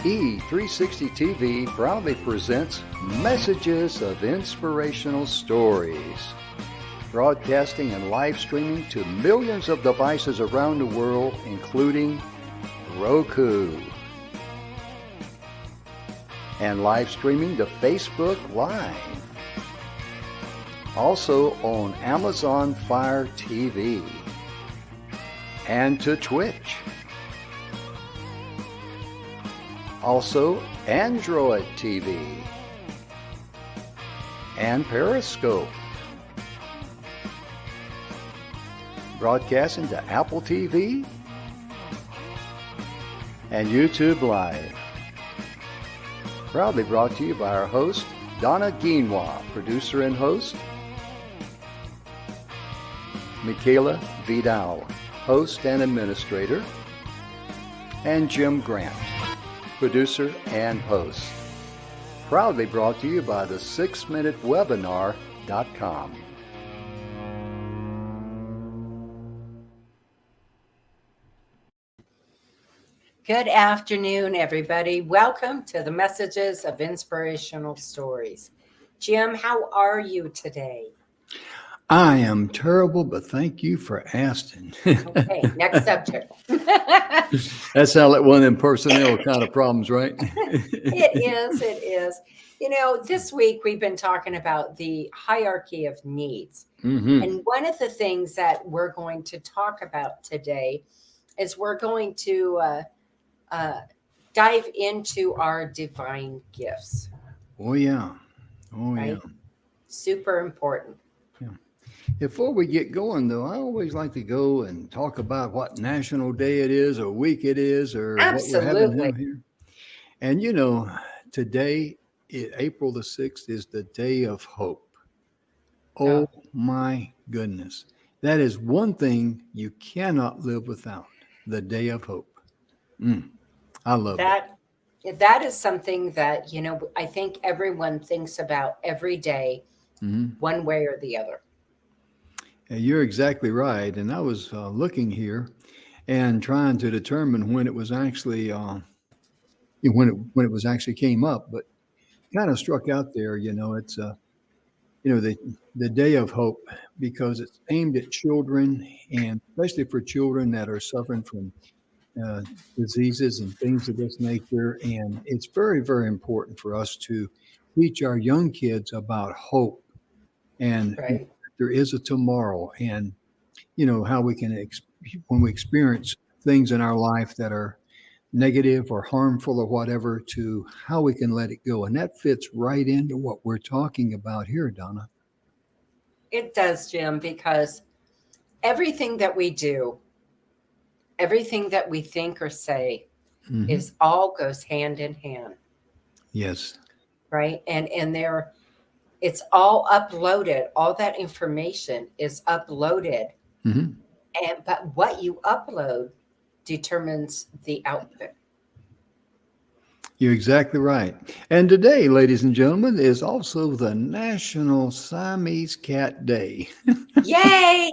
E360 TV proudly presents Messages of Inspirational Stories, broadcasting and live streaming to millions of devices around the world, including Roku, and live streaming to Facebook Live, also on Amazon Fire TV, and to Twitch. Also, Android TV and Periscope. Broadcasting to Apple TV and YouTube Live. Proudly brought to you by our host, Donna, producer and host, Michaela Vidal, host and administrator, and Jim Grant, producer and host. Proudly brought to you by the 6minutewebinar.com. Good afternoon, everybody. Welcome to the Messages of Inspirational Stories. Jim, how are you today? I am terrible, but thank you for asking. Okay, next subject. That's how like one of them personnel kind of problems, right? It is. You know, this week we've been talking about the hierarchy of needs. Mm-hmm. And one of the things that we're going to talk about today is we're going to dive into our divine gifts. Oh, yeah. Right? Yeah. Super important. Yeah. Before we get going, though, I always like to go and talk about what national day it is or week it is or Absolutely. What we're having here. And, you know, today, April the 6th, is the Day of Hope. Oh, my goodness. That is one thing you cannot live without, the Day of Hope. I love that. That is something that, you know, I think everyone thinks about every day, one way or the other. You're exactly right. And I was looking here and trying to determine when it was actually when it was actually came up, but kind of struck out there. You know, it's the Day of Hope, because it's aimed at children, and especially for children that are suffering from diseases and things of this nature. And it's very, very important for us to teach our young kids about hope and there is a tomorrow, and you know how we can when we experience things in our life that are negative or harmful or whatever, to how we can let it go. And that fits right into what we're talking about here, Donna. It does, Jim, because everything that we do, everything that we think or say is all goes hand in hand. Yes. Right. And it's all uploaded. All that information is uploaded. But what you upload determines the output. You're exactly right. And today, ladies and gentlemen, is also the National Siamese Cat Day. Yay!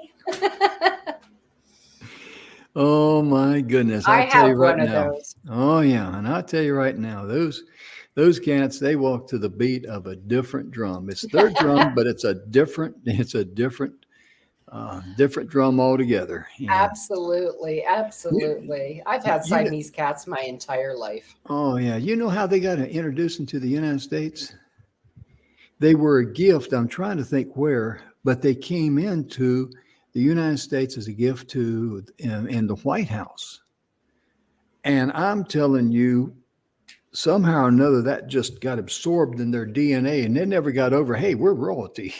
Oh my goodness. I have one of those. Oh yeah. And I'll tell you right now, those cats, they walk to the beat of a different drum. It's their drum, but it's a different drum altogether. Yeah. Absolutely. I've had Siamese cats my entire life. Oh yeah. You know how they got introduced into the United States? They were a gift. I'm trying to think where, but they came into the United States as a gift to in the White House. And I'm telling you, somehow or another, that just got absorbed in their DNA, and they never got over, hey, we're royalty.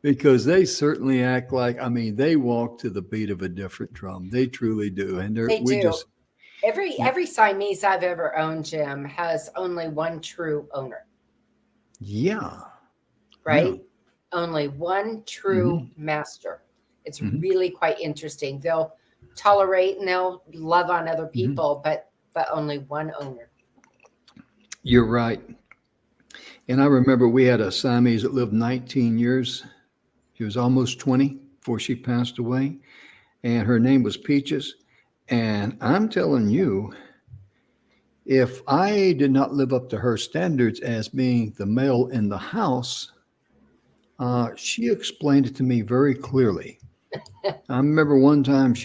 Because they certainly act like, they walk to the beat of a different drum. They truly do. And they do. Every Siamese I've ever owned, Jim, has only one true owner. Yeah. Right? Yeah. Only one true master. It's really quite interesting. They'll tolerate and they'll love on other people, but only one owner. You're right. And I remember we had a Siamese that lived 19 years. She was almost 20 before she passed away. And her name was Peaches. And I'm telling you, if I did not live up to her standards as being the male in the house, she explained it to me very clearly. I remember one time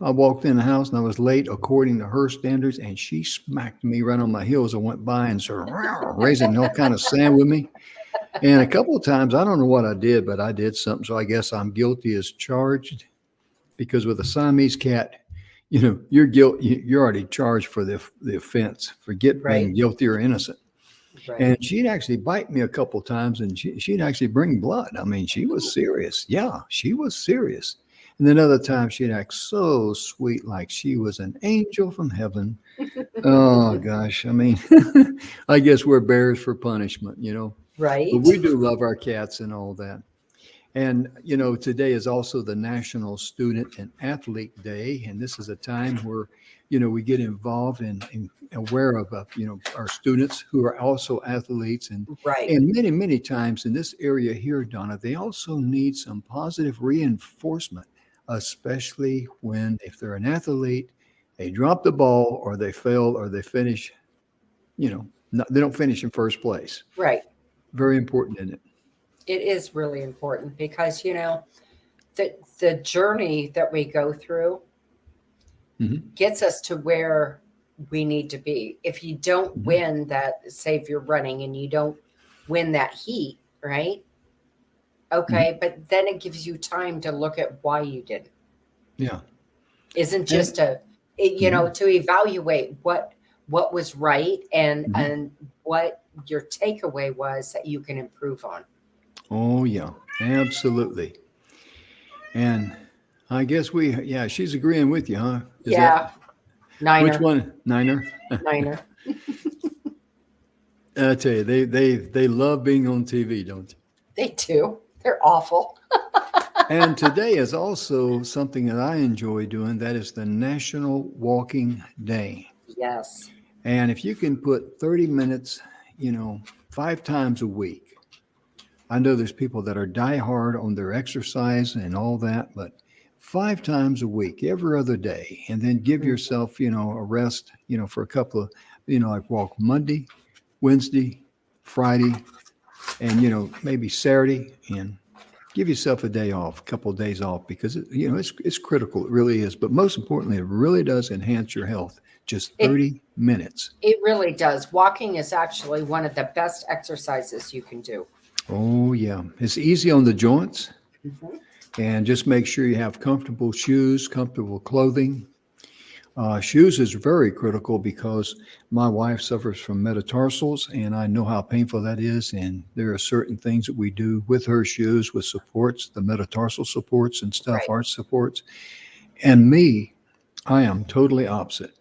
I walked in the house and I was late according to her standards, and she smacked me right on my heels. I went by and started raising all kind of sand with me. And a couple of times, I don't know what I did, but I did something. So I guess I'm guilty as charged, because with a Siamese cat, you're already charged for the offense. Forget being Right. guilty or innocent. Right. And she'd actually bite me a couple of times, and she'd actually bring blood. I mean, she was serious. Yeah, she was serious. And then other times she'd act so sweet, like she was an angel from heaven. Oh gosh, I mean, I guess we're bears for punishment. But Right. we do love our cats and all that. And, today is also the National Student and Athlete Day. And this is a time where, we get involved and aware of, our students who are also athletes. Right. And many, many times in this area here, Donna, they also need some positive reinforcement, especially if they're an athlete, they drop the ball or they fail or they finish, they don't finish in first place. Right. Very important, isn't it? It is really important because, the journey that we go through Mhm. gets us to where we need to be. If you don't Mhm. win that, say if you're running and you don't win that heat, right? Mhm. Okay, but then it gives you time to look at why you didn't. Yeah. Isn't And just mhm. to evaluate what was right Mhm. and what your takeaway was that you can improve on. Oh, yeah, absolutely. And I guess yeah, she's agreeing with you, huh? Is that Yeah, which Niner, one? Niner? Niner. I tell you, they love being on TV, don't they? They do. They're awful. And today is also something that I enjoy doing. That is the National Walking Day. Yes. And if you can put 30 minutes, 5 times a week. I know there's people that are diehard on their exercise and all that, but 5 times a week, every other day, and then give Mm. yourself, a rest, for a couple of, like walk Monday, Wednesday, Friday, and, maybe Saturday, and give yourself a day off, a couple of days off, because it's critical. It really is. But most importantly, it really does enhance your health. Just It 30 minutes. it really does. Walking is actually one of the best exercises you can do. Oh, yeah. It's easy on the joints. Mhm. And just make sure you have comfortable shoes, comfortable clothing. Shoes is very critical because my wife suffers from metatarsals, and I know how painful that is. And there are certain things that we do with her shoes with supports, the metatarsal supports and stuff, Right. arch supports. And me, I am totally opposite.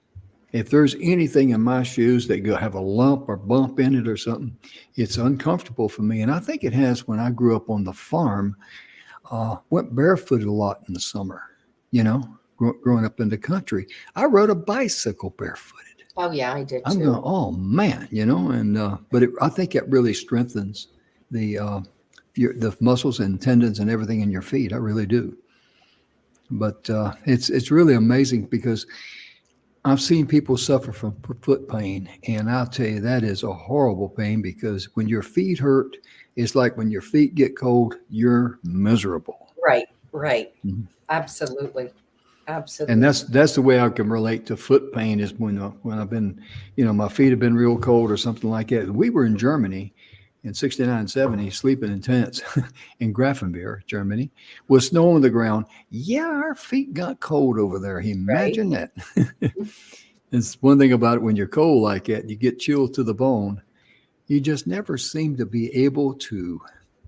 If there's anything in my shoes that have a lump or bump in it or something, it's uncomfortable for me. And I think it has when I grew up on the farm. Went barefooted a lot in the summer, growing up in the country. I rode a bicycle barefooted. Oh yeah, I did I'm going, too. oh man, but I think it really strengthens the the muscles and tendons and everything in your feet. I really do. But it's really amazing because I've seen people suffer from foot pain, and I'll tell you that is a horrible pain because when your feet hurt, it's like when your feet get cold, you're miserable. Right. Right. Mhm. Absolutely. And that's Absolutely. that's the way I can relate to foot pain is when I've been, my feet have been real cold or something like that. We were in Germany in 69, 70, sleeping in tents in Grafenberg, Germany, with snow on the ground. Yeah, our feet got cold over there. Right. Imagine that. It's one thing about it when you're cold like that, you get chilled to the bone. You just never seem to be able to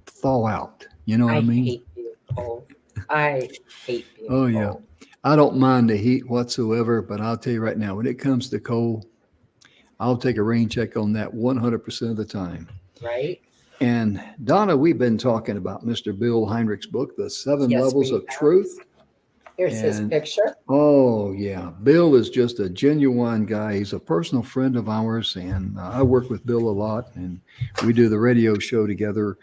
thaw out. You know what I I mean? hate being cold. I hate being Oh yeah. cold. I don't mind the heat whatsoever, but I'll tell you right now, when it comes to cold, I'll take a rain check on that 100% of the time. Right. And Donna, we've been talking about Mr. Bill Heinrich's book, The Seven Yes, Levels we of have. Truth. Here's his And picture. oh yeah, Bill is just a genuine guy. He's a personal friend of ours, and I work with Bill a lot, and we do the radio show together.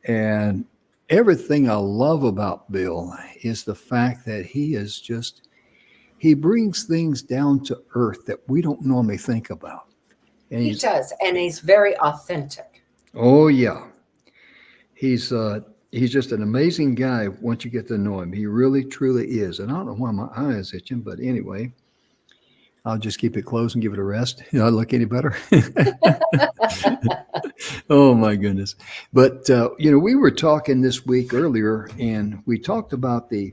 And everything I love about Bill is the fact that he brings things down to earth that we don't normally think about. And He does, and he's very authentic. oh yeah, he's he's just an amazing guy once you get to know him. He really truly is. And I don't know why my eye is itching, but anyway, I'll just keep it closed and give it a rest. I look any better? Oh my goodness. But we were talking this week earlier, and we talked about the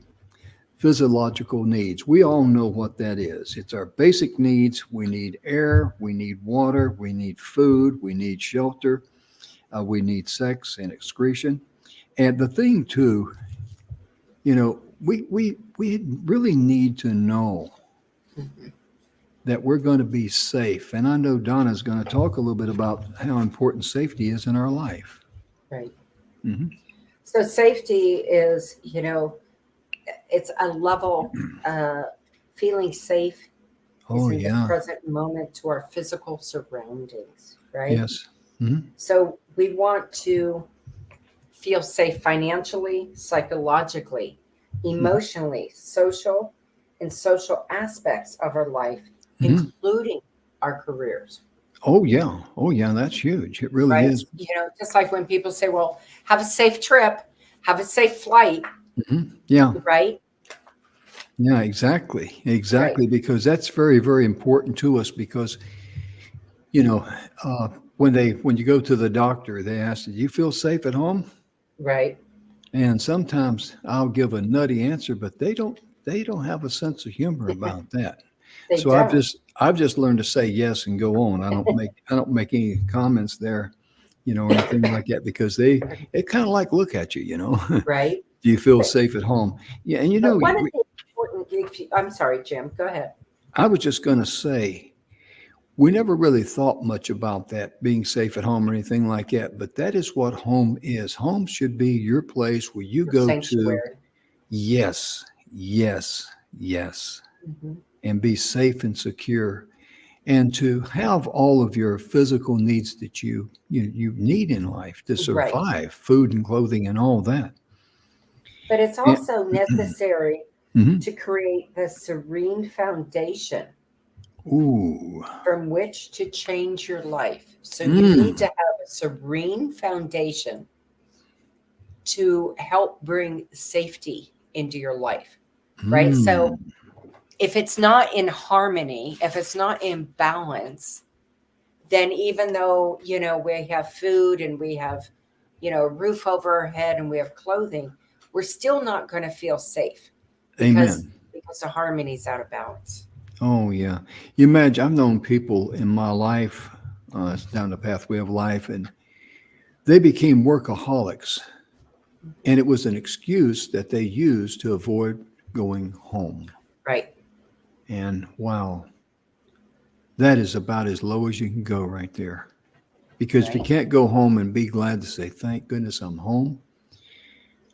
physiological needs. We all know what that is. It's our basic needs. We need air, we need water, we need food, we need shelter, we need sex and excretion. And the thing too, we really need to know Mhm. that we're going to be safe. And I know Donna's going to talk a little bit about how important safety is in our life. Right. Hmm. So safety is, it's a level, feeling safe is Oh in the yeah. present moment to our physical surroundings, right? Yes. Hmm. So we want to feel safe financially, psychologically, Hmm. emotionally, social aspects of our life, Hmm. including our careers, Oh yeah. Oh yeah. That's huge. It really right? is. Just like when people say, well, have a safe trip, have a safe flight, Hmm. Yeah. right? Yeah. Exactly. Right, Exactly. Because that's very, very important to us. Because you know, uh, when you go to the doctor, they ask, "Do you feel safe at home?" right. And sometimes I'll give a nutty answer, but they don't have a sense of humor about that. They So I've don't, just I've just learned to say yes and go on. I don't make any comments there, or anything like that because they kind of like look at you, right? Do you feel But, safe at home? Yeah, and but one of the important, I'm sorry, Jim, go ahead. I was just going to say we never really thought much about that being safe at home or anything like that, but that is what home is. Home should be your place where you Your go to. sanctuary. Yes, yes, yes. Mhm. And be safe and secure and to have all of your physical needs that you need in life to Right. survive, food and clothing and all that. But it's And, also necessary mhm. to create the serene foundation Ooh. from which to change your life. So you need to Mm. have a serene foundation to help bring safety into your life, right? So Mm. if it's not in harmony, if it's not in balance, then even though, we have food and we have, a roof over our head and we have clothing, we're still not going to feel safe because Amen. the harmony's out of balance. Oh yeah. You imagine I've known people in my life, it's down the pathway of life, and they became workaholics. And it was an excuse that they used to avoid going home. Right. And wow, that is about as low as you can go right there. Because if you Right. can't go home and be glad to say, thank goodness I'm home,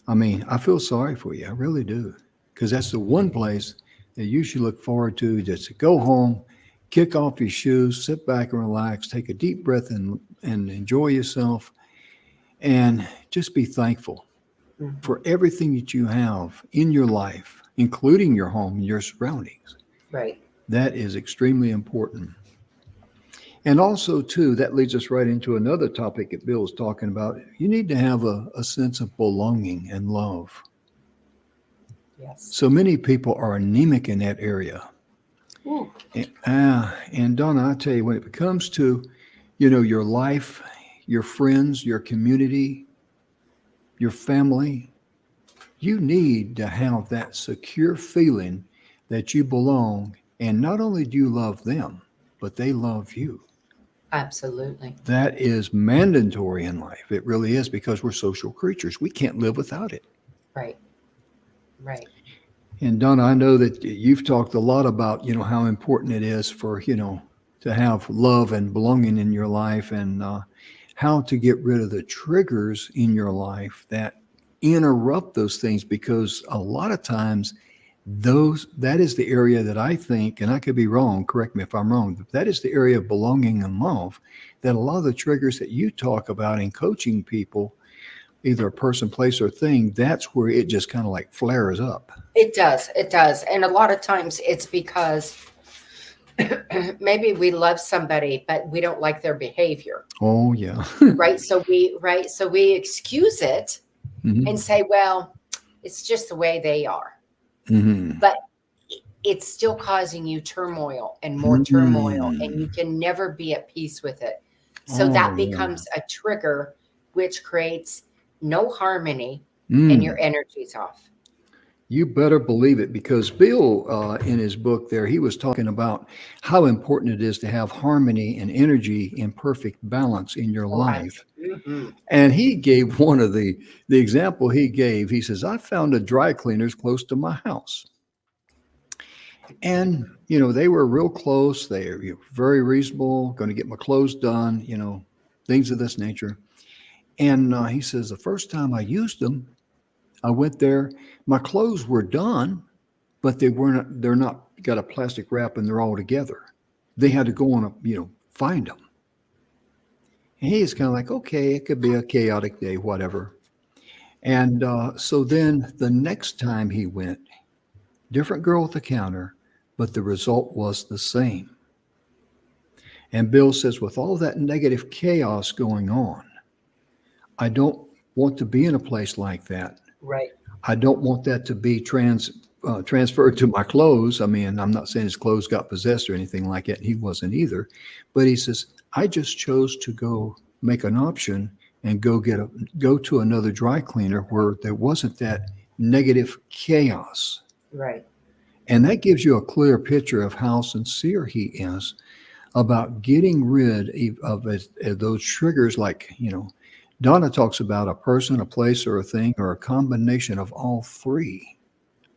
I mean, I feel sorry for you. I really do. Because that's the one place that you should look forward to just to go home, kick off your shoes, sit back and relax, take a deep breath and enjoy yourself, and just be thankful Mhm. for everything that you have in your life, including your home and your surroundings. Right. That is extremely important. And also, too, that leads us right into another topic that Bill was talking about. You need to have a sense of belonging and love. Yes. So many people are anemic in that area. Ooh. And Donna, I tell you, when it comes to, your life, your friends, your community, your family, you need to have that secure feeling that you belong. And not only do you love them, but they love you. Absolutely. That is mandatory in life. It really is because we're social creatures. We can't live without it. Right. Right. And Donna, I know that you've talked a lot about, how important it is for, to have love and belonging in your life and how to get rid of the triggers in your life that interrupt those things because a lot of times that is the area that I think, and I could be wrong, correct me if I'm wrong, but that is the area of belonging and love that a lot of the triggers that you talk about in coaching people, either a person, place, or thing, that's where it just kind of like flares up. It does. It does. And a lot of times it's because maybe we love somebody, but we don't like their behavior, Oh, yeah. right? So we excuse it and Hmm. say, well, it's just the way they are. Hmm. But it's still causing you turmoil and more turmoil, and you Mm. can never be at peace with it. So Oh, that yeah. becomes a trigger, which creates no harmony, and your Mm. energy's off. You better believe it, because Bill, in his book there, he was talking about how important it is to have harmony and energy in perfect balance in your Correct. life. Hmm. And he gave one of the example he gave. He says, I found a dry cleaners close to my house. And, they were real close. They were very reasonable, going to get my clothes done, things of this nature. And he says, the first time I used them, I went there, my clothes were done, but they're not got a plastic wrap and they're all together. They had to go on find them. And he's kind of like, okay, it could be a chaotic day, whatever. And so then the next time he went, different girl at the counter, but the result was the same. And Bill says, with all that negative chaos going on, I don't want to be in a place like that. Right. I don't want that to be transferred to my clothes. I mean, I'm not saying his clothes got possessed or anything like that. He wasn't either. But he says, I just chose to go make an option and go to another dry cleaner where there wasn't that negative chaos. Right. And that gives you a clear picture of how sincere he is about getting rid of those triggers. Like, Donna talks about a person, a place, or a thing, or a combination of all three.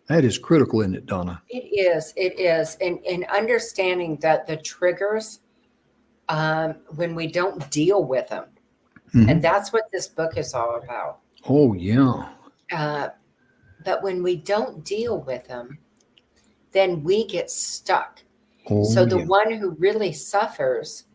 That is critical, isn't it, Donna? It is. It is. And understanding that the triggers, when we don't deal with them, and Hmm. that's what this book is all about. Oh, yeah. Uh, but when we don't deal with them, then we get stuck. Oh, So the yeah. one who really suffers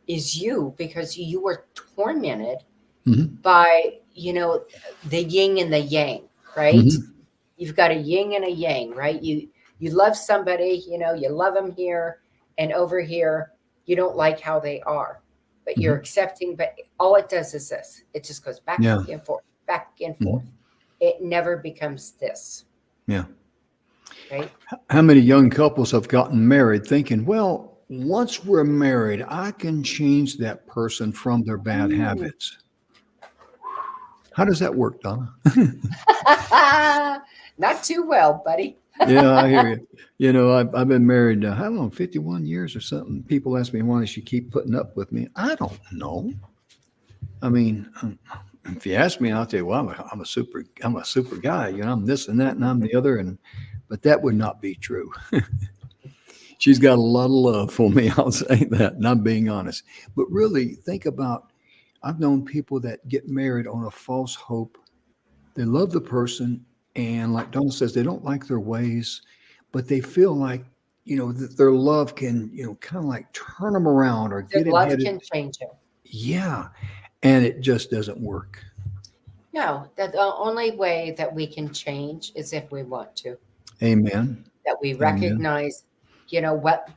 is you, because you were tormented Hmm. by, the yin and the yang, right? Hmm. You've got a yin and a yang, right? You love somebody, you love them here, and over here you don't like how they are, but you're Hmm. accepting. But all it does is this: it just goes back Yeah. and forth, back and forth. Hmm. It never becomes this, Yeah. right? How many young couples have gotten married thinking, well, once we're married, I can change that person from their bad Ooh. habits? How does that work, Donna? Not too well, buddy. Yeah, I hear you. I've been married, how long, 51 years or something. People ask me, why does she keep putting up with me? I don't know. I mean, if you ask me, I'll tell you, well, I'm a super guy. I'm this and that and I'm the other. But that would not be true. She's got a lot of love for me. I'll say that. And I'm being honest. But really think about, I've known people that get married on a false hope. They love the person. And like Donna says, they don't like their ways, but they feel like, that their love can, kind of like turn them around or Their get him love headed. can change him. Yeah. And it just doesn't work. No, that the only way that we can change is if we want to. Amen. That we Amen. recognize,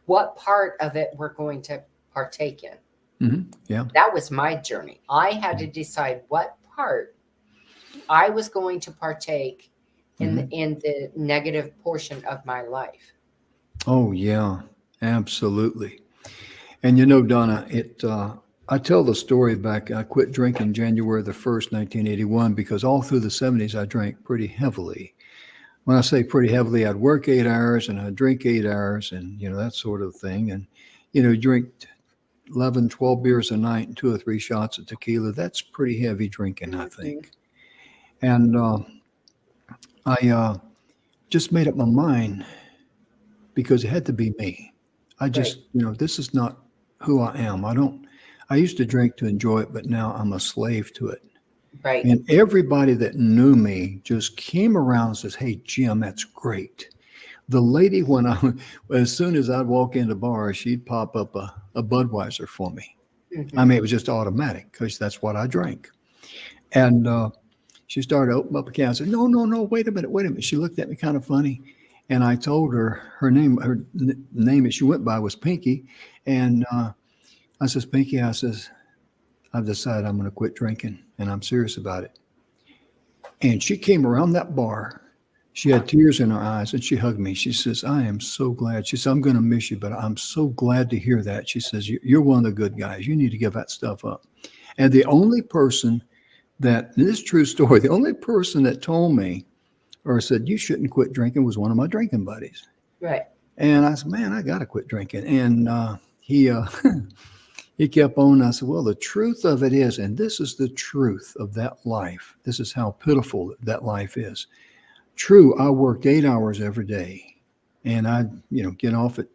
what part of it we're going to partake in. Yeah. That was my journey. I had to decide what part I was going to partake in Hmm. the negative portion of my life. Oh, yeah. Absolutely. And Donna, I tell the story back. I quit drinking January the 1st, 1981, because all through the 70s, I drank pretty heavily. When I say pretty heavily, I'd work 8 hours and I'd drink 8 hours and, that sort of thing. And, drink 11, 12 beers a night and 2 or 3 shots of tequila. That's pretty heavy drinking, I Hmm. think. And I just made up my mind because it had to be me. I Right, just, this is not who I am. I used to drink to enjoy it, but now I'm a slave to it. right. And everybody that knew me just came around and says, hey, Jim, that's great. The lady, as soon as I'd walk into bars, she'd pop up a Budweiser for me. I Hmm. mean, it was just automatic because that's what I drank. And she started to open up a can. I said, no, no, no, wait a minute, wait a minute. She looked at me kind of funny. And I told her name that she went by was Pinky. And I says, Pinky, I says, I've decided I'm going to quit drinking and I'm serious about it. And she came around that bar. She had tears in her eyes and she hugged me. She says, I am so glad. She says, I'm going to miss you, but I'm so glad to hear that. She says, you're one of the good guys. You need to give that stuff up. And the only person this is a true story, the only person that told me or said, you shouldn't quit drinking was one of my drinking buddies. Right. And I said, man, I got to quit drinking. And he he kept on. I said, well, the truth of it is, and this is the truth of that life. This is how pitiful that life is. True, I worked 8 hours every day, and I'd get off at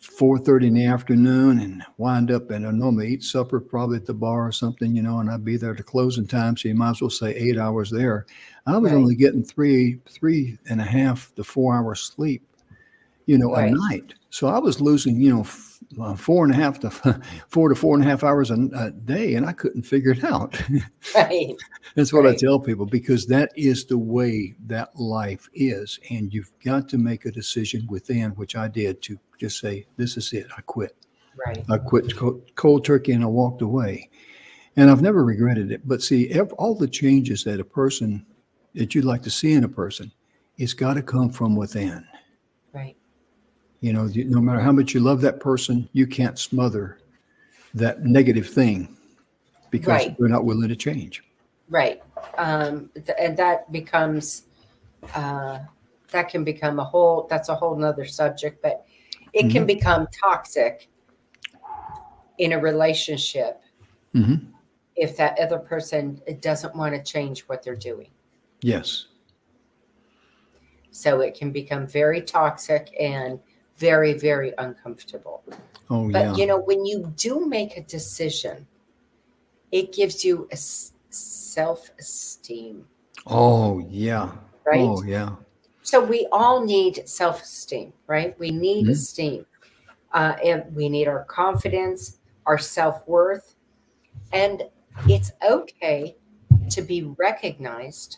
4:30 in the afternoon and wind up and I normally eat supper probably at the bar or something, and I'd be there at the closing time. So you might as well say 8 hours there. I was Right. only getting 3.5 to 4 hours sleep, a Right. night. So I was losing, 4.5 to 4.5 hours a day, and I couldn't figure it out. Right. That's what I Right. tell people, because that is the way that life is. And you've got to make a decision within, which I did, to just say, this is it. I quit. Right. I quit cold turkey and I walked away. And I've never regretted it. But see, all the changes that you'd like to see in a person, it's got to come from within. Right. No matter how much you love that person, you can't smother that negative thing because Right. they're not willing to change. Right. And that becomes, that can become that's a whole nother subject, but it can become toxic in a relationship Mm-hmm. if that other person doesn't want to change what they're doing. Yes. So it can become very toxic and very, very uncomfortable. Oh, But, yeah. when you do make a decision, it gives you a self-esteem, Oh, yeah. right? Oh, yeah. So we all need self-esteem, right? We need Mhm. esteem. And we need our confidence, our self-worth. And it's okay to be recognized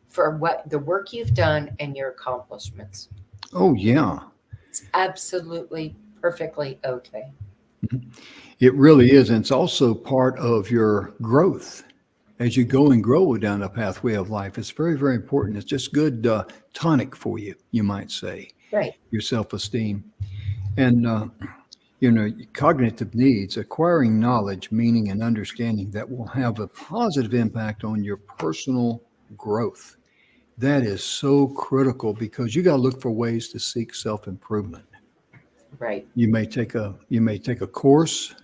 for what the work you've done and your accomplishments. Oh, yeah. It's absolutely perfectly okay. It really is. And it's also part of your growth as you go and grow down the pathway of life. It's very, very important. It's just good tonic for you, you might say, Right. your self-esteem. And, cognitive needs, acquiring knowledge, meaning, and understanding that will have a positive impact on your personal growth. That is so critical because you got to look for ways to seek self-improvement. Right. You may take a course,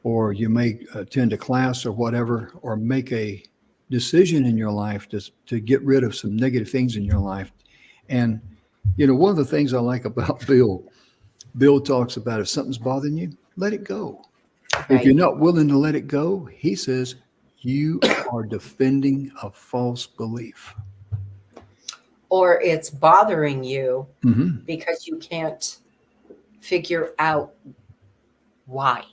or you may attend a class or whatever, or make a decision in your life to get rid of some negative things in your life. And, one of the things I like about Bill talks about, if something's bothering you, let it go. If you're Right. not willing to let it go, he says, you are defending a false belief. Or it's bothering you Mm-hmm. because you can't figure out why,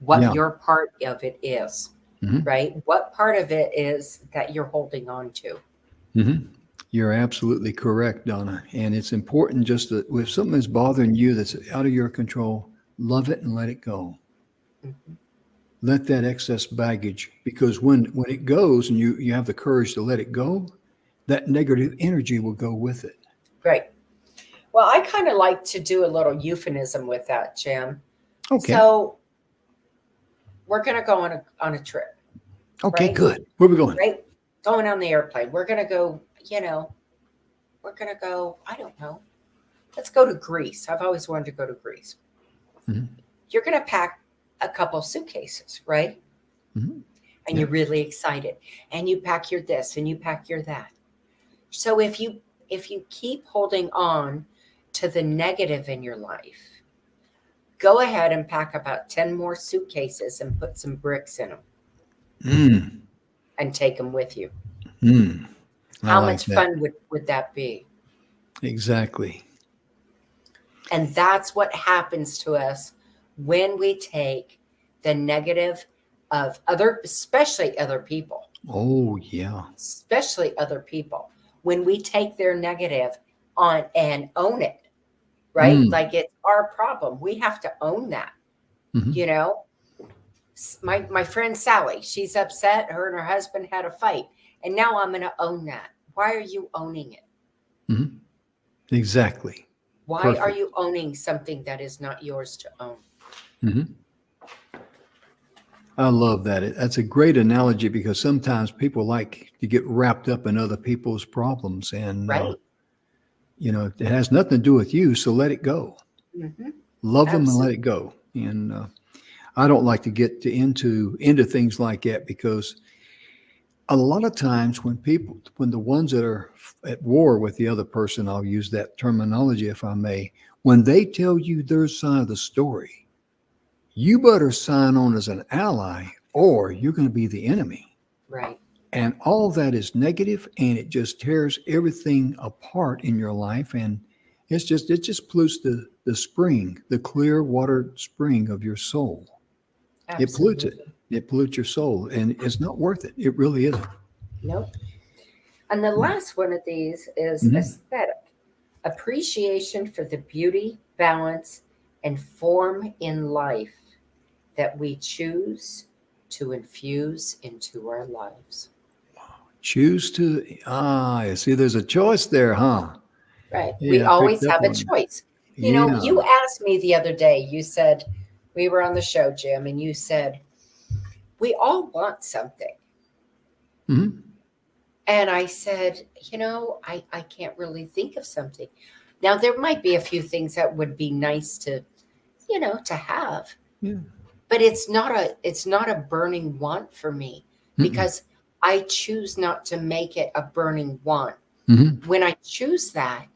what Yeah. your part of it is, Mm-hmm. right? What part of it is that you're holding on to. Mm-hmm. You're absolutely correct, Donna. And it's important just that if something is bothering you that's out of your control, love it and let it go. Mhm. Let that excess baggage, because when it goes and you have the courage to let it go, that negative energy will go with it. Right. Well, I kind of like to do a little euphemism with that, Jim. Okay. So we're going to go on a trip, Okay, right? good. Where are we going? Right? Going on the airplane. We're going to go, I don't know. Let's go to Greece. I've always wanted to go to Greece. Mhm. You're going to pack a couple suitcases, right? Mhm. And you're really excited. And you pack your this and you pack your that. So if you keep holding on to the negative in your life, go ahead and pack about 10 more suitcases and put some bricks in them Mm. and take them with you. Mm. I How like much that. fun would that be? Exactly. And that's what happens to us when we take the negative of especially other people, Oh, yeah. when we take their negative on and own it, right? Mm. Like it's our problem. We have to own that, Mhm. you know? My friend Sally, she's upset. Her and her husband had a fight. And now I'm going to own that. Why are you owning it? Mhm. Exactly. Why are Perfect. you owning something that is not yours to own? Mhm. I love that. That's a great analogy because sometimes people like to get wrapped up in other people's problems, and Right. it has nothing to do with you. So let it go. Mm-hmm. Love them and let Absolutely. it go. And I don't like to get into things like that because a lot of times when the ones that are at war with the other person, I'll use that terminology if I may, when they tell you their side of the story, you better sign on as an ally or you're going to be the enemy. Right. And all that is negative and it just tears everything apart in your life. And it just pollutes the spring, the clear water spring of your soul. It pollutes it. Absolutely. It pollutes your soul. And it's not worth it. It really isn't. Nope. And the last one of these is Mhm. aesthetic appreciation for the beauty, balance, and form in life that we choose to infuse into our lives. Choose to, you see, there's a choice there, huh? Right. We Yeah, I picked always up have a on that. choice. You know, Yeah. you asked me the other day, you said, we were on the show, Jim, and you said, we all want something. Hmm. And I said, I can't really think of something. Now, there might be a few things that would be nice to have, Yeah. but it's not a burning want for me Mm-mm. because I choose not to make it a burning want. Hmm. When I choose that,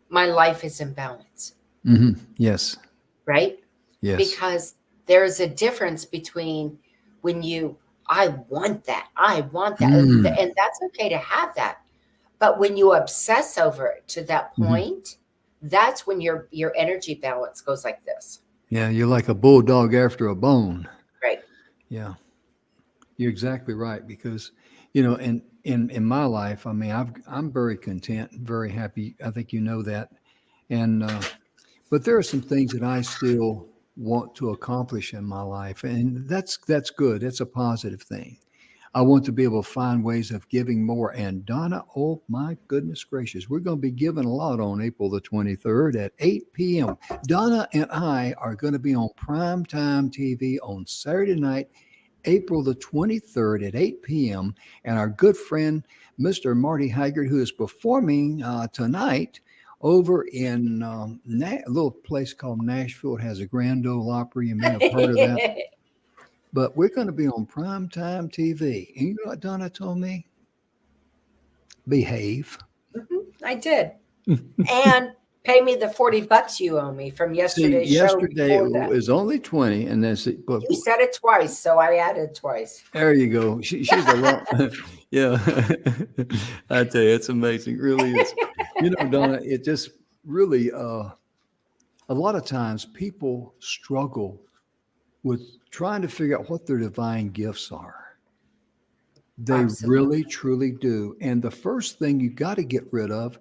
my life is in balance, Hmm. Yes. right? Yes. Because there's a difference between when I want that, Mm. and that's okay to have that. But when you obsess over it to that Hmm. point, that's when your energy balance goes like this. Yeah, you're like a bulldog after a bone. Right. Yeah, you're exactly right because, and in my life, I mean, I'm very content, very happy. I think you know that. And but there are some things that I still want to accomplish in my life, and that's good. It's a positive thing. I want to be able to find ways of giving more. And Donna, oh my goodness gracious, we're going to be giving a lot on April the 23rd at 8 p.m. Donna and I are going to be on primetime TV on Saturday night, April the 23rd at 8 p.m. And our good friend, Mr. Marty Haggard, who is performing tonight over in a little place called Nashville. It has a Grand Ole Opry. You may have heard of that. But we're going to be on primetime TV. And you know what Donna told me? Behave. I did. And pay me the $40 you owe me from See, yesterday's show yesterday it before that. was only 20, and then but You said it twice, so I added twice. there you go. She's a lot. Yeah, I tell you, it's amazing. It really is. Donna, it just really a lot of times people struggle with trying to figure out what their divine gifts are. They really, Absolutely. truly do. And the first thing you got to get rid of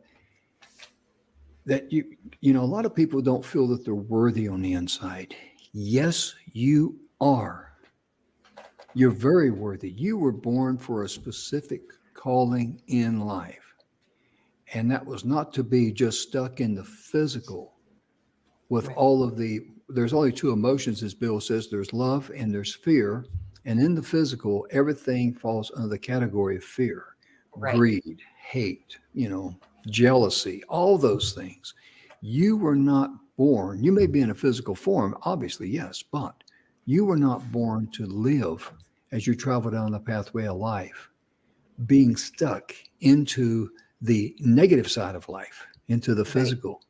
that a lot of people don't feel that they're worthy on the inside. Yes, you are. You're very worthy. You were born for a specific calling in life. And that was not to be just stuck in the physical with Right. all of there's only two emotions, as Bill says, there's love and there's fear. And in the physical, everything falls under the category of fear, Right. greed, hate, jealousy, all those things. You were not born, you may be in a physical form, obviously, yes, but you were not born to live as you travel down the pathway of life, being stuck into the negative side of life, into the Right. physical.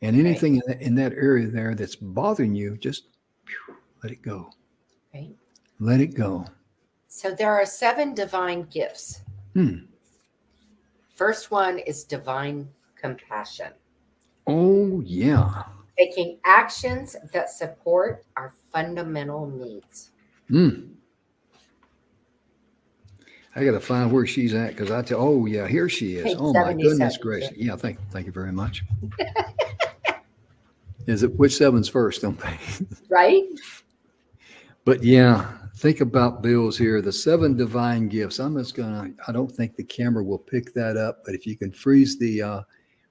And Right. anything in that area there that's bothering you, just let it go. Right. Let it go. So there are 7 divine gifts. Hmm. First one is divine compassion, Oh, yeah. taking actions that support our fundamental needs. Hmm. I got to find where she's at because oh yeah, here she is. Page Oh my goodness 77. Yeah. gracious. Yeah, thank you very much. Is it which seven's first? Don't they? Right? But yeah, think about Bill's here. The seven divine gifts. I don't think the camera will pick that up, but if you can freeze the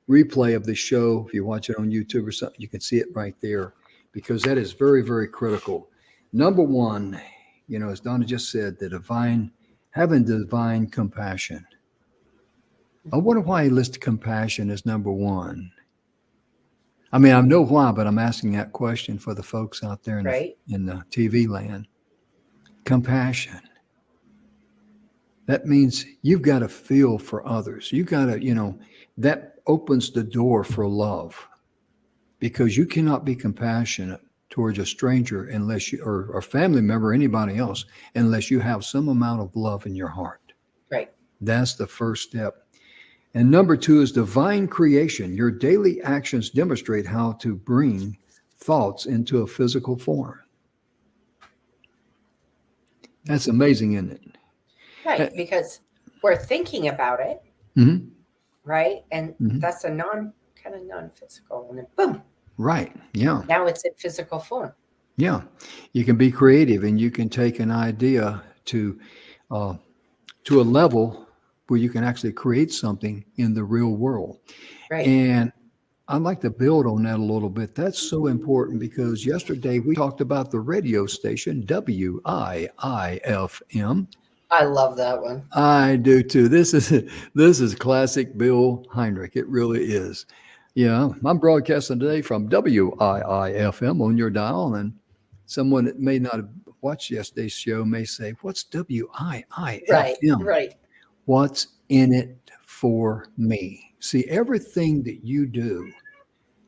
replay of the show, if you watch it on YouTube or something, you can see it right there because that is very, very critical. Number one, as Donna just said, having divine compassion. I wonder why he listed compassion as number one. I mean, I know why, but I'm asking that question for the folks out there Right. in the TV land. Compassion. That means you've got to feel for others. You got to, that opens the door for love because you cannot be compassionate towards a stranger unless you, or a family member, or anybody else, unless you have some amount of love in your heart. Right. That's the first step. And number two is divine creation. Your daily actions demonstrate how to bring thoughts into a physical form. That's amazing, isn't it? Right. Because we're thinking about it. Mm-hmm. Right. And that's a kind of non-physical. And then boom. Right. Yeah. Now it's in physical form. Yeah. You can be creative and you can take an idea to a level where you can actually create something in the real world. Right. And I'd like to build on that a little bit. That's so important because yesterday we talked about the radio station WIIFM. I love that one. I do too. This is classic Bill Heinrich. It really is. Yeah, I'm broadcasting today from WIIFM on your dial, and someone that may not have watched yesterday's show may say, "What's WIIFM? Right. What's in it for me?" See, everything that you do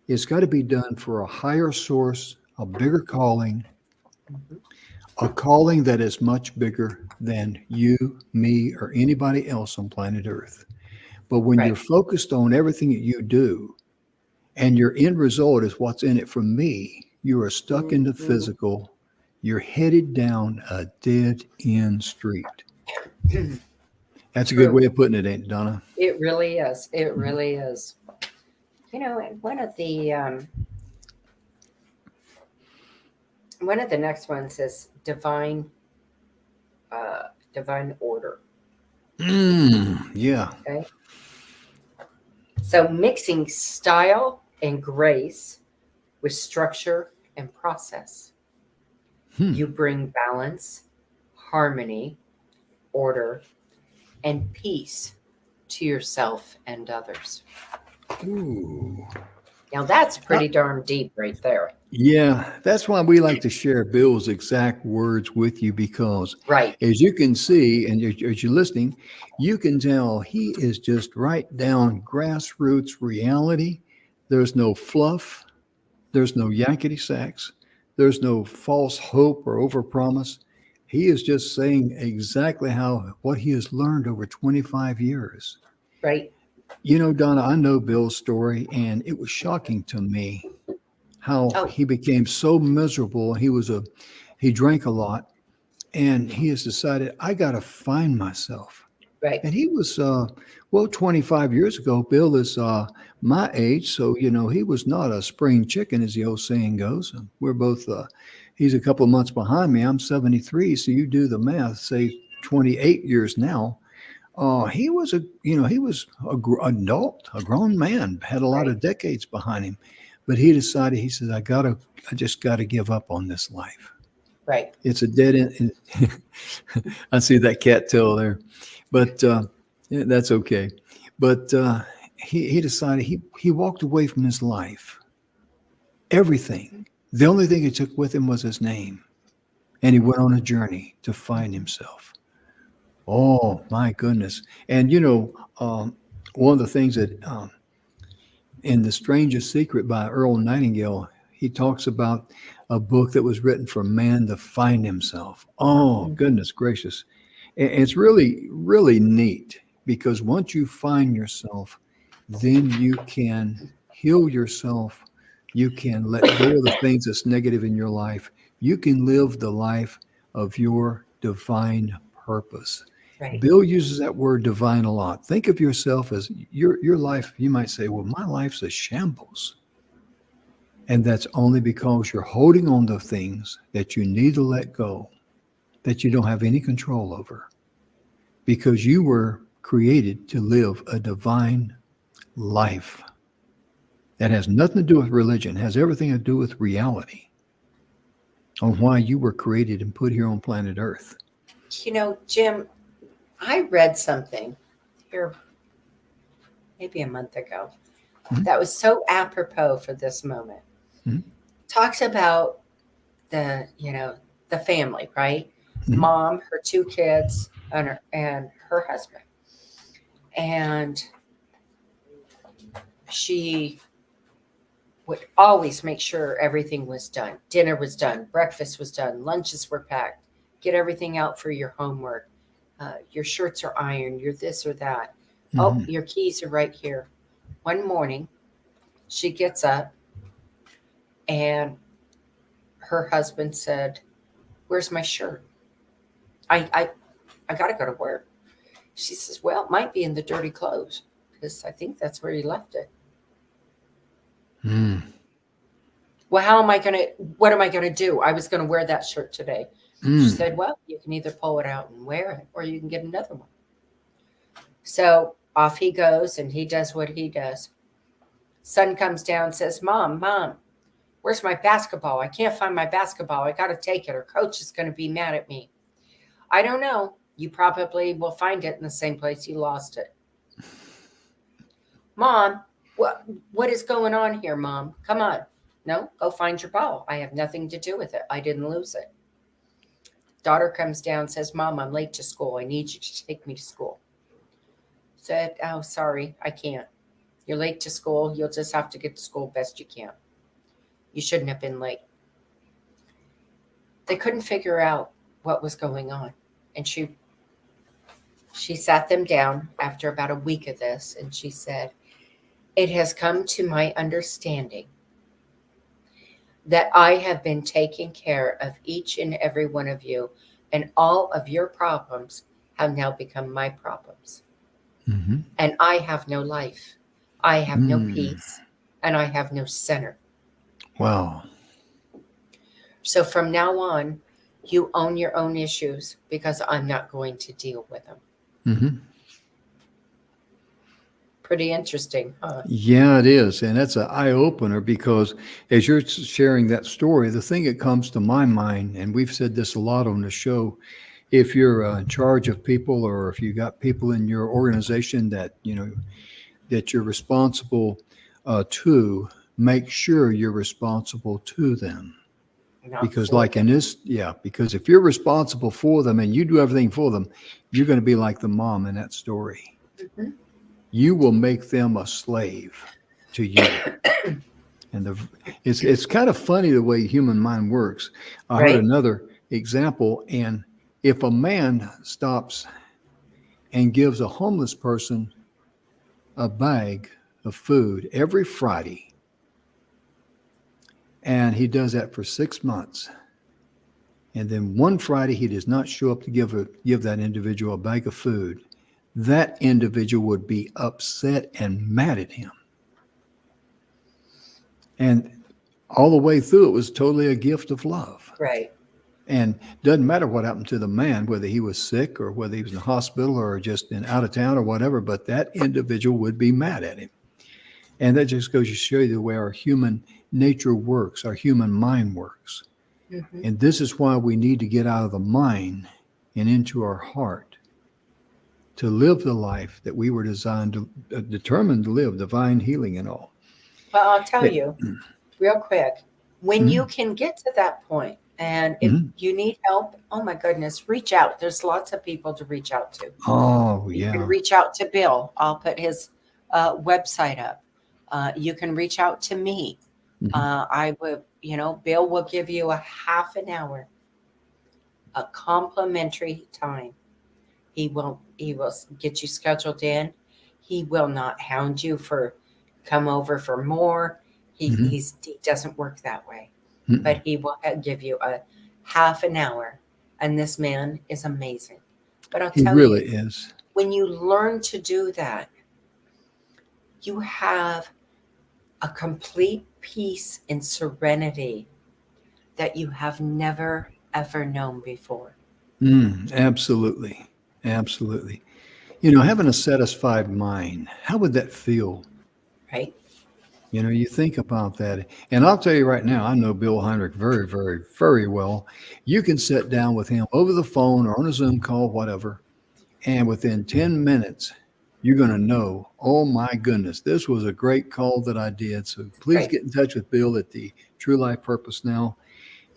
is got to be done for a higher source, a bigger calling, a calling that is much bigger than you, me, or anybody else on planet Earth. But when you're focused on everything that you do and your end result is what's in it for me, you are stuck in the physical. You're headed down a dead end street. That's a good way of putting it, ain't it, Donna? It really is. It really is. One of the next ones is divine order. Yeah. Okay. So mixing style and grace with structure and process. You bring balance, harmony, order, and peace to yourself and others. Ooh. Now that's pretty darn deep right there. Yeah, that's why we like to share Bill's exact words with you because as you can see, and as you're listening, you can tell he is just right down grassroots reality. There's no fluff. There's no yakety sax. There's no false hope or overpromise. He is just saying exactly what he has learned over 25 years. Right. Donna, I know Bill's story, and it was shocking to me how he became so miserable. He drank a lot, and he has decided, I got to find myself. Right. And he was, 25 years ago, Bill is my age. So, he was not a spring chicken, as the old saying goes. We're both, he's a couple of months behind me. I'm 73. So you do the math, say 28 years now. He was a adult, a grown man, had a lot of decades behind him, but he decided, he says, I just got to give up on this life. Right. It's a dead end. I see that cat tail there, but that's okay. But he decided he walked away from his life. Everything. The only thing he took with him was his name, and he went on a journey to find himself. Oh my goodness. And one of the things that in The Strangest Secret by Earl Nightingale, he talks about a book that was written for man to find himself. Oh, goodness gracious. It's really, really neat because once you find yourself, then you can heal yourself. You can let go of the things that's negative in your life. You can live the life of your divine purpose. Right. Bill uses that word divine a lot. Think of yourself as your life. You might say, well, my life's a shambles. And that's only because you're holding on to things that you need to let go, that you don't have any control over, because you were created to live a divine life. That has nothing to do with religion, it has everything to do with reality on why you were created and put here on planet Earth. Jim, I read something here maybe a month ago Mhm. that was so apropos for this moment. Mhm. Talks about the family, right? Mhm. Mom, her two kids, and her husband. And she would always make sure everything was done. Dinner was done, breakfast was done, lunches were packed, get everything out for your homework. Your shirts are ironed, you're this or that. Oh, Mhm. your keys are right here. One morning, she gets up and her husband said, "Where's my shirt? I got to go to work." She says, "Well, it might be in the dirty clothes because I think that's where you left it." Mm. Well, what am I going to do? I was going to wear that shirt today. She Mm. said, "Well, you can either pull it out and wear it or you can get another one." So off he goes and he does what he does. Son comes down and says, Mom, where's my basketball? I can't find my basketball. I got to take it or coach is going to be mad at me. I don't know. You probably will find it in the same place you lost it. Mom, what is going on here, Mom? Come on. No, go find your ball. I have nothing to do with it. I didn't lose it. Daughter comes down and says, Mom, I'm late to school. I need you to take me to school. Said, oh, sorry, I can't. You're late to school. You'll just have to get to school best you can. You shouldn't have been late. They couldn't figure out what was going on. And she sat them down after about a week of this, and she said, it has come to my understanding that I have been taking care of each and every one of you, and all of your problems have now become my problems. Mhm. And I have no life. I have no Mm. peace, and I have no center. Wow. So from now on, you own your own issues because I'm not going to deal with them. Mhm. Pretty interesting, huh? Yeah, it is. And that's an eye opener because as you're sharing that story, the thing that comes to my mind, and we've said this a lot on the show, if you're in charge of people or if you got people in your organization that you're responsible to, make sure you're responsible to them. Not Because for like them. in this, yeah, because if you're responsible for them and you do everything for them, you're going to be like the mom in that story. Mhm. You will make them a slave to you. And it's kind of funny the way human mind works. I heard Right? another example, and if a man stops and gives a homeless person a bag of food every Friday, and he does that for 6 months, and then one Friday he does not show up to give that individual a bag of food, that individual would be upset and mad at him. And all the way through, it was totally a gift of love. Right. And doesn't matter what happened to the man, whether he was sick or whether he was in the hospital or just in out of town or whatever, but that individual would be mad at him. And that just goes to show you the way our human nature works, our human mind works. Hmm. And this is why we need to get out of the mind and into our heart to live the life that we were designed to, determined to live, divine healing and all. Well, I'll tell Hey, you real quick, when you mhm, can get to that point, and if mhm. you need help, oh my goodness, reach out. There's lots of people to reach out to. Oh, You can yeah. reach out to Bill. I'll put his website up. You can reach out to me. Mhm, I would, Bill will give you a half an hour, a complimentary time. He will get you scheduled in. He will not hound you for come over for more. mhm, He doesn't work that way, mhm. but he will give you a half an hour. And this man is amazing. But I'll He tell really you, is. when you learn to do that, you have a complete peace and serenity that you have never, ever known before. Absolutely. Absolutely. Having a satisfied mind, how would that feel? Right? You think about that. And I'll tell you right now, I know Bill Heinrich very, very, very well. You can sit down with him over the phone or on a Zoom call, whatever, and within 10 minutes, you're going to know, oh my goodness, this was a great call that I did. So please Right. get in touch with Bill at the True Life Purpose Now.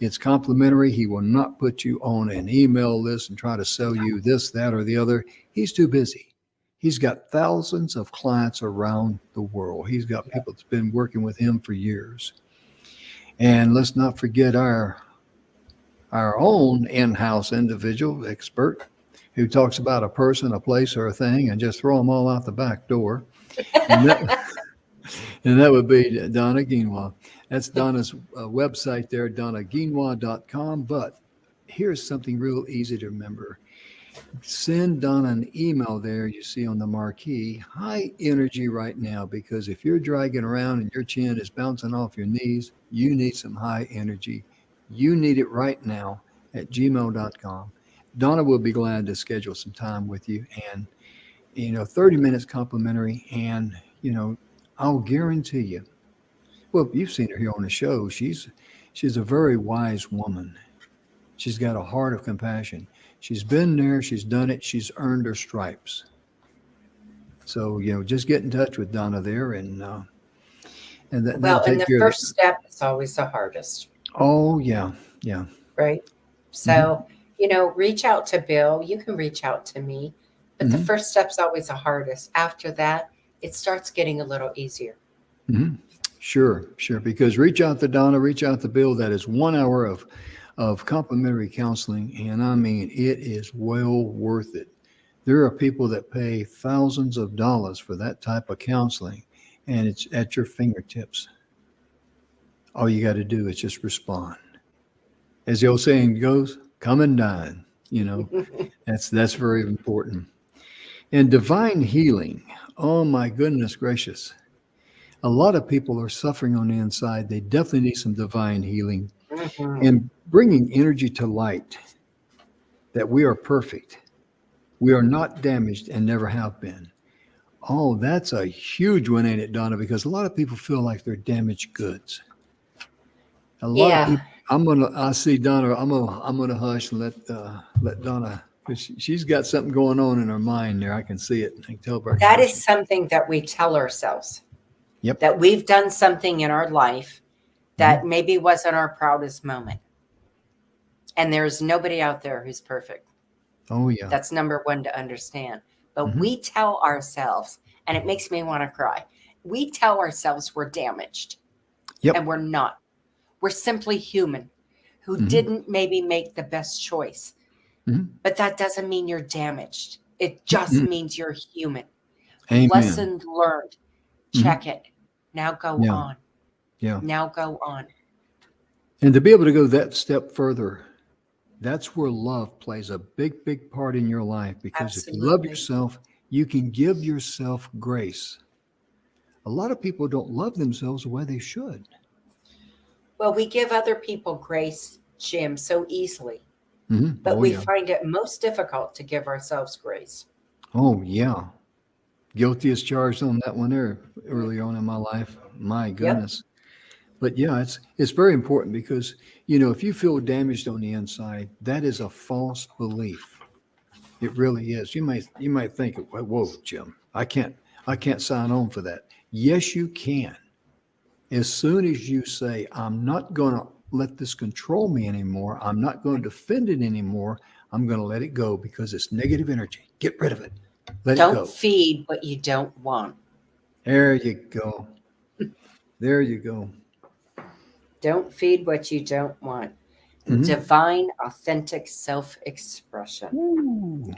It's complimentary. He will not put you on an email list and try to sell you this, that, or the other. He's too busy. He's got thousands of clients around the world. He's got people that's been working with him for years. And let's not forget our own in-house individual expert who talks about a person, a place, or a thing and just throw them all out the back door. And that would be Donna Guinois. That's Donna's website there, donnaguinois.com. But here's something real easy to remember. Send Donna an email there you see on the marquee, high energy right now, because if you're dragging around and your chin is bouncing off your knees, you need some high energy. You need it right now at gmail.com. Donna will be glad to schedule some time with you, and 30 minutes complimentary. And I'll guarantee you, well, you've seen her here on the show. She's a very wise woman. She's got a heart of compassion. She's been there. She's done it. She's earned her stripes. So, just get in touch with Donna there, and that'll Well, and take the care of it. first step is always the hardest, Oh, yeah. Yeah. right? Hmm. So, reach out to Bill. You can reach out to me, but the Hmm. first step's always the hardest. After that, it starts getting a little easier. Hmm. Sure. Because reach out to Donna, reach out to Bill. That is 1 hour of complimentary counseling. And I mean, it is well worth it. There are people that pay thousands of dollars for that type of counseling, and it's at your fingertips. All you got to do is just respond. As the old saying goes, come and dine. That's very important. And divine healing. Oh my goodness gracious. A lot of people are suffering on the inside. They definitely need some divine healing Mhm. and bringing energy to light that we are perfect. We are not damaged and never have been. Oh, that's a huge one, ain't it, Donna? Because a lot of people feel like they're damaged goods. A lot of Yeah, people. I see Donna. I'm gonna hush and let Donna, because she's got something going on in her mind there. I can see it. I can tell by her that is expression. something that we tell ourselves, Yep. that we've done something in our life that Mhm. maybe wasn't our proudest moment. And there's nobody out there who's perfect. Oh yeah. That's number one to understand. But Hmm. we tell ourselves, and it makes me want to cry. We tell ourselves we're damaged, and Yep. we're not. We're simply human who Hmm. didn't maybe make the best choice. Hmm. But that doesn't mean you're damaged. It just Hmm. means you're human. Amen. Lesson learned. Hmm. Check it. Now go Yeah. on. Yeah. Now go on. And to be able to go that step further, that's where love plays a big, big part in your life. Because if you love Absolutely. yourself, you can give yourself grace. A lot of people don't love themselves the way they should. Well, we give other people grace, Jim, so easily, but Oh we yeah. find it most difficult to give ourselves grace. Oh yeah. Guilty as charged on that one there early on in my life. My Yep. goodness. But yeah, it's very important because if you feel damaged on the inside, that is a false belief. It really is. You might think, whoa, Jim, I can't sign on for that. Yes, you can. As soon as you say, I'm not going to let this control me anymore, I'm not going to defend it anymore, I'm going to let it go because it's negative energy. Get rid of it. Let it Don't go. feed what you don't want. There you go. There you go. Don't feed what you don't want. Hmm. Divine, authentic self expression. Ooh.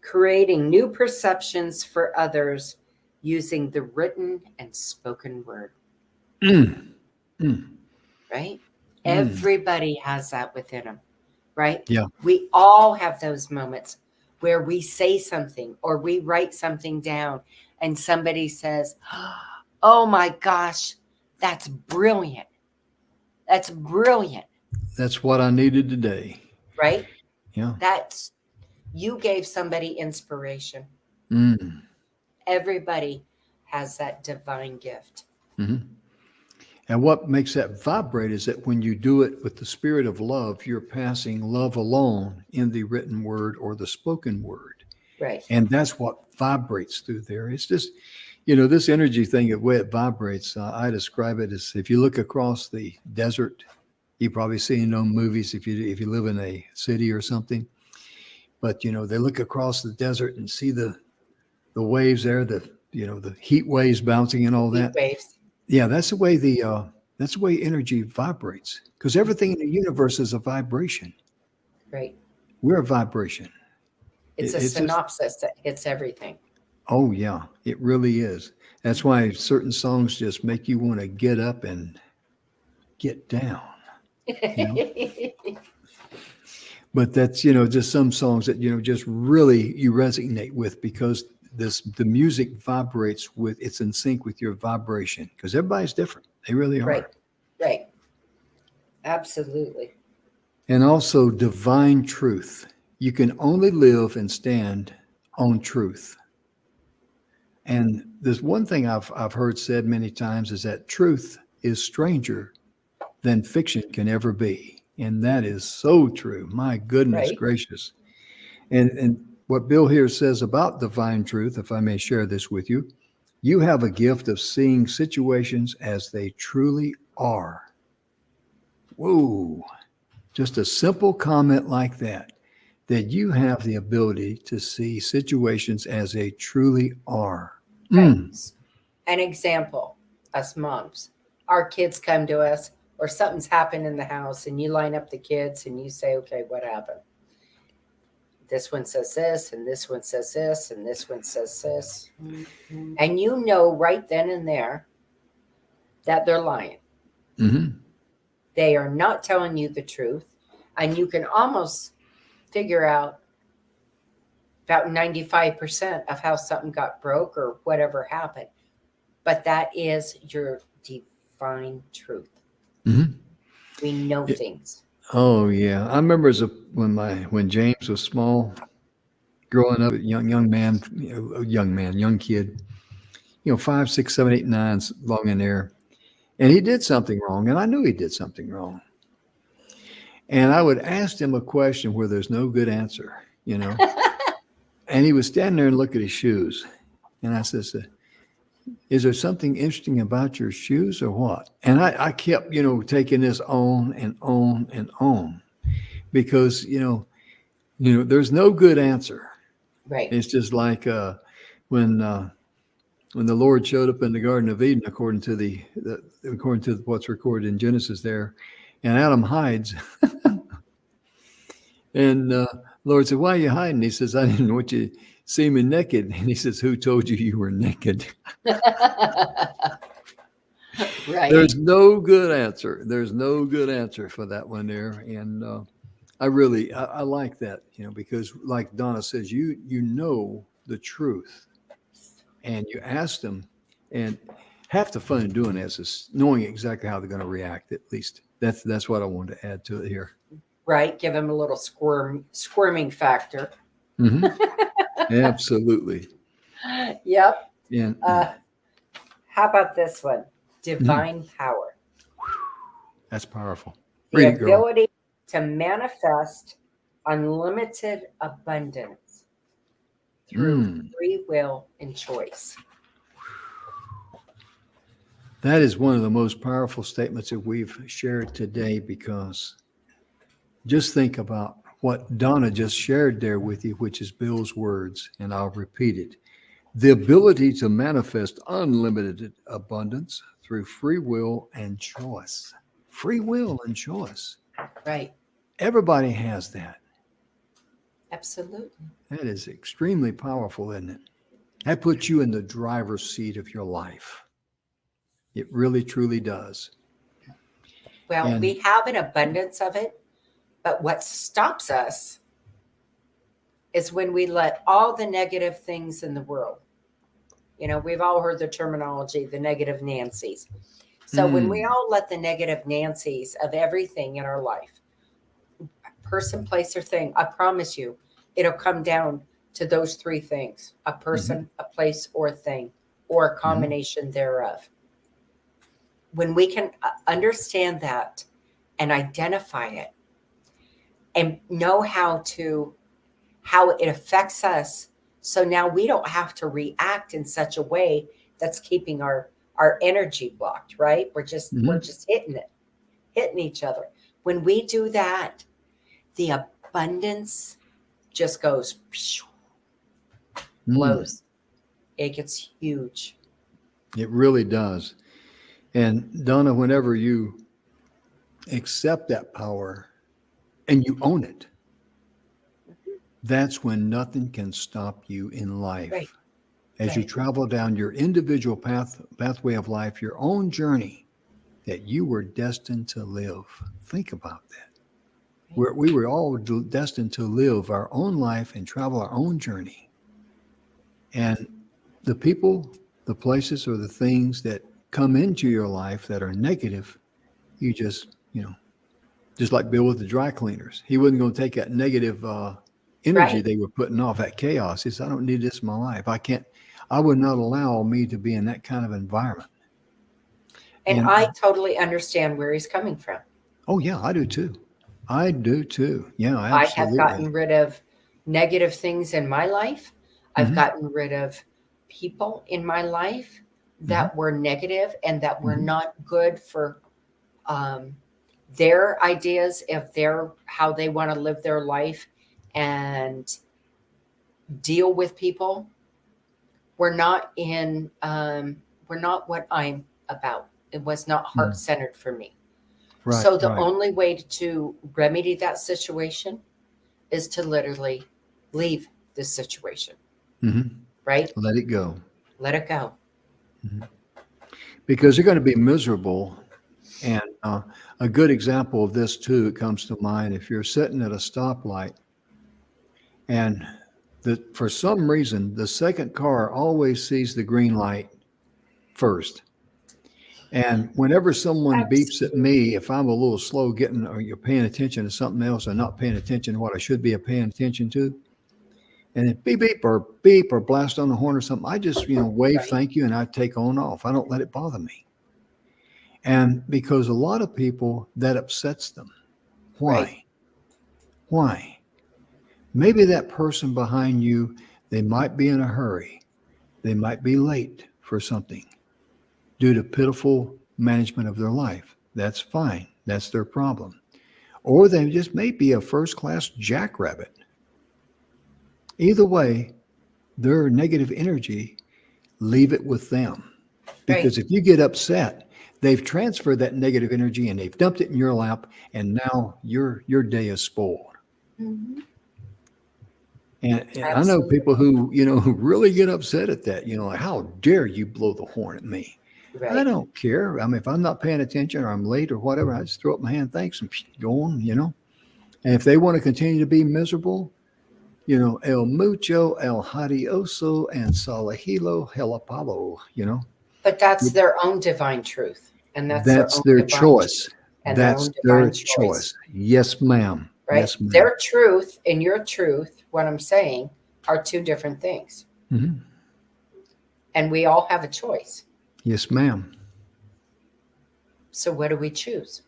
Creating new perceptions for others using the written and spoken word, Mm. Mm. right? Mm. Everybody has that within them, right? Yeah. We all have those moments where we say something or we write something down and somebody says, oh my gosh, that's brilliant. That's brilliant. That's what I needed today. Right? Yeah. That's, you gave somebody inspiration. Mm. Everybody has that divine gift. Mm-hmm. And what makes that vibrate is that when you do it with the spirit of love, you're passing love along in the written word or the spoken word. Right. And that's what vibrates through there. It's just, this energy thing, the way it vibrates, I describe it as if you look across the desert, you probably see movies if you live in a city or something. But, they look across the desert and see the waves there, the heat waves bouncing and all that. Heat waves. Yeah, that's the way energy vibrates, because everything in the universe is a vibration. Right. We're a vibration. It's a synopsis that hits everything. Oh yeah, it really is. That's why certain songs just make you want to get up and get down. But that's just some songs that just really you resonate with, because the music vibrates with, it's in sync with your vibration, because everybody's different. They really are. Right. Absolutely. And also divine truth. You can only live and stand on truth. And there's one thing I've heard said many times is that truth is stranger than fiction can ever be. And that is so true. My goodness gracious. And what Bill here says about divine truth, if I may share this with you, you have a gift of seeing situations as they truly are. Whoa. Just a simple comment like that you have the ability to see situations as they truly are. Right. An example, us moms, our kids come to us or something's happened in the house and you line up the kids and you say, okay, what happened? This one says this, and this one says this, and this one says this. Mm-hmm. And you know right then and there that they're lying. Mm-hmm. They are not telling you the truth. And you can almost figure out about 95% of how something got broke or whatever happened. But that is your divine truth. Mm-hmm. We know things. Oh yeah, I remember when James was small, growing up, young kid, 5, 6, 7, 8, 9, long in there, and he did something wrong, and I knew he did something wrong, and I would ask him a question where there's no good answer, and he would stand there and look at his shoes, and I said, is there something interesting about your shoes or what? And I kept, taking this on and on and on, because, there's no good answer. Right. It's just like when the Lord showed up in the Garden of Eden, according to what's recorded in Genesis there, and Adam hides. And Lord said, why are you hiding? He says, I didn't want you to see me naked. And he says, who told you were naked? Right. There's no good answer. There's no good answer for that one there. And I like that, because like Donna says, you know the truth, and you ask them, and half the fun in doing this is knowing exactly how they're going to react. At least that's what I wanted to add to it here. Right. Give them a little squirming factor. Mm-hmm. Absolutely. Yep. And how about this one? Divine power. That's powerful. The ability to manifest unlimited abundance through free will and choice. That is one of the most powerful statements that we've shared today, because just think about what Donna just shared there with you, which is Bill's words, and I'll repeat it. The ability to manifest unlimited abundance through free will and choice. Free will and choice. Right. Everybody has that. Absolutely. That is extremely powerful, isn't it? That puts you in the driver's seat of your life. It really, truly does. Well, we have an abundance of it, but what stops us is when we let all the negative things in the world, we've all heard the terminology, the negative Nancy's. So when we all let the negative Nancy's of everything in our life, person, place, or thing, I promise you, it'll come down to those three things: a person, a place, or a thing, or a combination thereof. When we can understand that and identify it and know how it affects us, so now we don't have to react in such a way that's keeping our energy blocked, right? We're just hitting each other. When we do that, the abundance just goes, blows. It gets huge. It really does. And Donna, whenever you accept that power and you own it, that's when nothing can stop you in life. Right. As you travel down your individual pathway of life, your own journey that you were destined to live. Think about that. We were all destined to live our own life and travel our own journey. And the people, the places, or the things that come into your life that are negative, you just like Bill with the dry cleaners. He wasn't going to take that negative energy they were putting off, that chaos. He said, I don't need this in my life. I would not allow me to be in that kind of environment. And I totally understand where he's coming from. Oh, yeah, I do too. Yeah, absolutely. I have gotten rid of negative things in my life. I've gotten rid of people in my life that were negative and that were not good for their ideas of how they want to live their life and deal with people. We're not what I'm about. It was not heart-centered for me. Right, so the only way to remedy that situation is to literally leave this situation. Right? Let it go. Let it go. Because you're going to be miserable. And a good example of this too, it comes to mind, if you're sitting at a stoplight and for some reason, the second car always sees the green light first. And whenever someone beeps at me, if I'm a little slow or you're paying attention to something else and not paying attention to what I should be paying attention to, and if beep or blast on the horn or something, I just, wave thank you and I take on off. I don't let it bother me. And because a lot of people, that upsets them. Why? Why? Maybe that person behind you, they might be in a hurry. They might be late for something due to pitiful management of their life. That's fine. That's their problem. Or they just may be a first-class jackrabbit. Either way, their negative energy, leave it with them. Because if you get upset, they've transferred that negative energy and they've dumped it in your lap, and now your day is spoiled. And I know people who really get upset at that. Like, how dare you blow the horn at me? I don't care. I mean, if I'm not paying attention or I'm late or whatever, I just throw up my hand, thanks, and go on, And if they want to continue to be miserable, el mucho, el hadioso, and salahilo, helapalo, But that's their own divine truth. And that's their choice. That's their choice. Yes, ma'am. Right? Yes, ma'am. Their truth and your truth, what I'm saying, are two different things. And we all have a choice. Yes, ma'am. So what do we choose?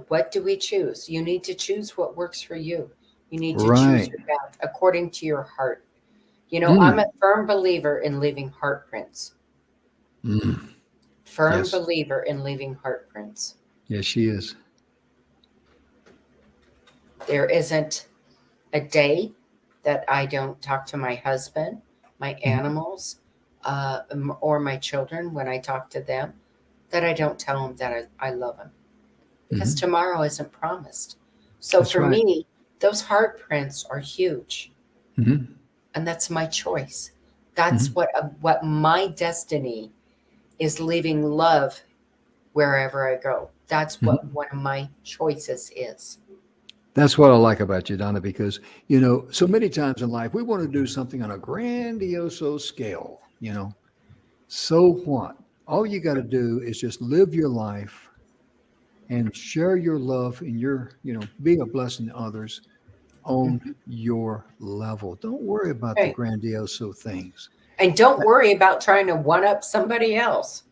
What do we choose? You need to choose what works for you. You need to choose your path according to your heart. I'm a firm believer in leaving heart prints. Firm believer in leaving heart prints. Yes, she is. There isn't a day that I don't talk to my husband, my animals, or my children when I talk to them, that I don't tell them that I love them. Because tomorrow isn't promised. So for me, those heart prints are huge. And that's my choice. That's what my destiny is, leaving love wherever I go. That's what one of my choices is. That's what I like about you, Donna, because, so many times in life, we want to do something on a grandiose scale, So what? All you got to do is just live your life and share your love and be a blessing to others on Mhm. your level. Don't worry about the Right. grandiose things. And don't worry about trying to one up somebody else.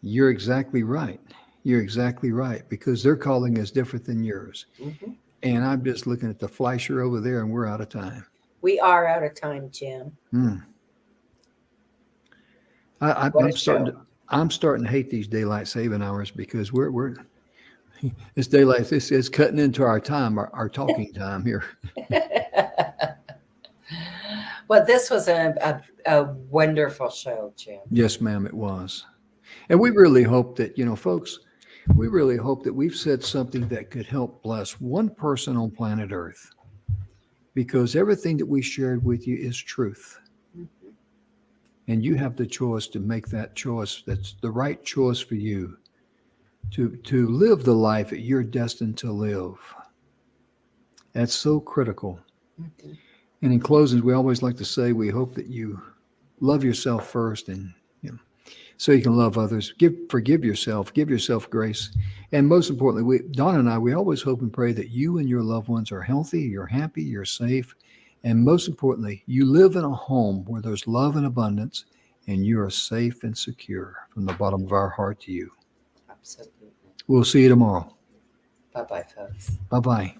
You're exactly right. You're exactly right because their calling is different than yours. Mhm. And I'm just looking at the flasher over there and we're out of time. We are out of time, Jim. Hmm. What I'm a show. I'm starting to hate these daylight saving hours because we're it's daylight. This is cutting into our time, our talking time here. Well, this was a wonderful show, Jim. Yes, ma'am, it was. And we really hope that, folks, we really hope that we've said something that could help bless one person on planet Earth because everything that we shared with you is truth. Mhm. And you have the choice to make that choice that's the right choice for you to live the life that you're destined to live. That's so critical. Mhm. And in closing, we always like to say we hope that you love yourself first and so you can love others. Forgive yourself, give yourself grace. And most importantly, Donna and I, we always hope and pray that you and your loved ones are healthy, you're happy, you're safe. And most importantly, you live in a home where there's love and abundance and you are safe and secure from the bottom of our heart to you. Absolutely. We'll see you tomorrow. Bye bye, folks. Bye bye.